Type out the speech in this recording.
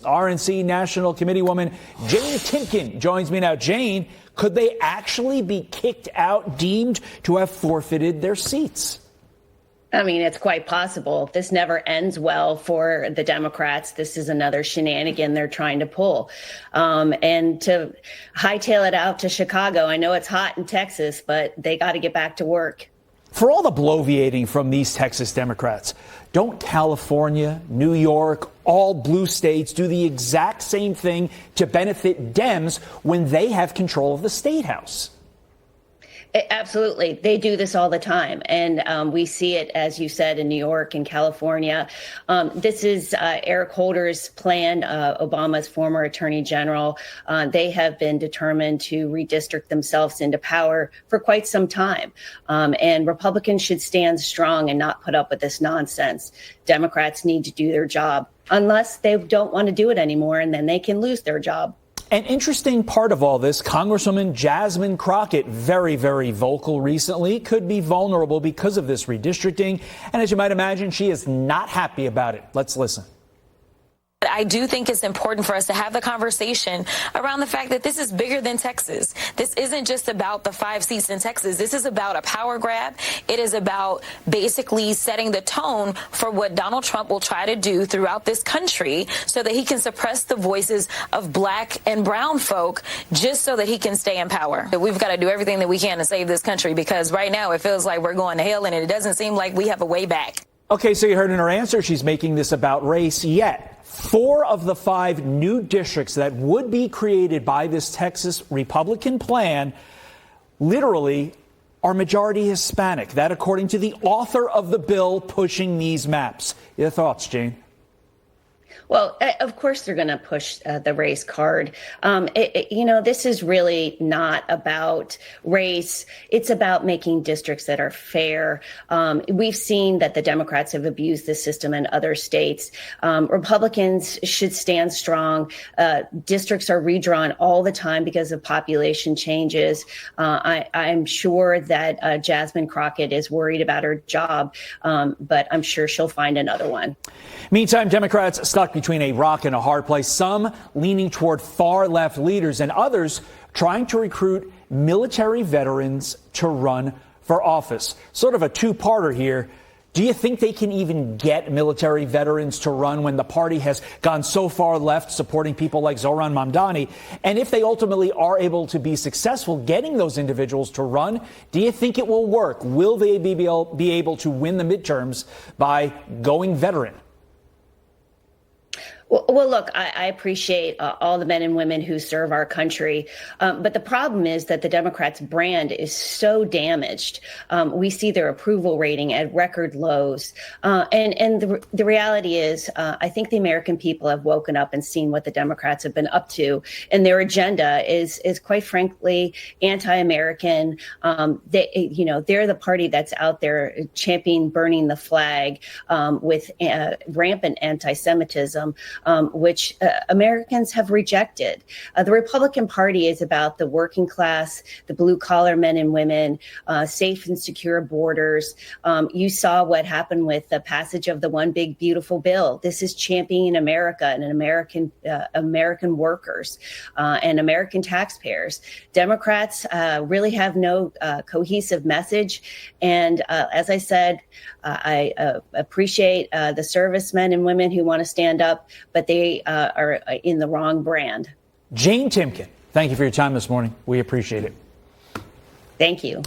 RNC National Committeewoman Jane Timken joins me now. Jane, could they actually be kicked out, deemed to have forfeited their seats? I mean, it's quite possible. This never ends well for the Democrats. This is another shenanigan they're trying to pull. And to hightail it out to Chicago, I know it's hot in Texas, but they got to get back to work. For all the bloviating from these Texas Democrats, don't California, New York, all blue states do the exact same thing to benefit Dems when they have control of the state house? Absolutely. They do this all the time. And we see it, as you said, in New York and California. This is Eric Holder's plan, Obama's former attorney general. They have been determined to redistrict themselves into power for quite some time. And Republicans should stand strong and not put up with this nonsense. Democrats need to do their job unless they don't want to do it anymore, and then they can lose their job. An interesting part of all this, Congresswoman Jasmine Crockett, very, very vocal recently, could be vulnerable because of this redistricting. And as you might imagine, she is not happy about it. Let's listen. I do think it's important for us to have the conversation around the fact that this is bigger than Texas. This isn't just about the 5 seats in Texas. This is about a power grab. It is about basically setting the tone for what Donald Trump will try to do throughout this country so that he can suppress the voices of black and brown folk just so that he can stay in power. We've got to do everything that we can to save this country, because right now it feels like we're going to hell and it doesn't seem like we have a way back. Okay, so you heard in her answer, she's making this about race, yet 4 of the 5 new districts that would be created by this Texas Republican plan literally are majority Hispanic. That, according to the author of the bill pushing these maps. Your thoughts, Jane? Well, of course they're going to push the race card. This is really not about race. It's about making districts that are fair. We've seen that the Democrats have abused this system in other states. Republicans should stand strong. Districts are redrawn all the time because of population changes. I'm sure that Jasmine Crockett is worried about her job, but I'm sure she'll find another one. Meantime, Democrats stuck between a rock and a hard place, some leaning toward far left leaders and others trying to recruit military veterans to run for office. Sort of a two-parter here. Do you think they can even get military veterans to run when the party has gone so far left, supporting people like Zohran Mamdani? And if they ultimately are able to be successful getting those individuals to run, do you think it will work? Will they be able to win the midterms by going veteran? Well, look, I appreciate all the men and women who serve our country. But the problem is that the Democrats' brand is so damaged. We see their approval rating at record lows. And the reality is, I think the American people have woken up and seen what the Democrats have been up to. And their agenda is quite frankly, anti-American. They're the party that's out there championing burning the flag with rampant anti-Semitism. Which Americans have rejected. The Republican Party is about the working class, the blue collar men and women, safe and secure borders. You saw what happened with the passage of the One Big Beautiful Bill. This is championing America and American workers and American taxpayers. Democrats really have no cohesive message. And as I said, I appreciate the servicemen and women who want to stand up, but they are in the wrong brand. Jane Timken, thank you for your time this morning. We appreciate it. Thank you.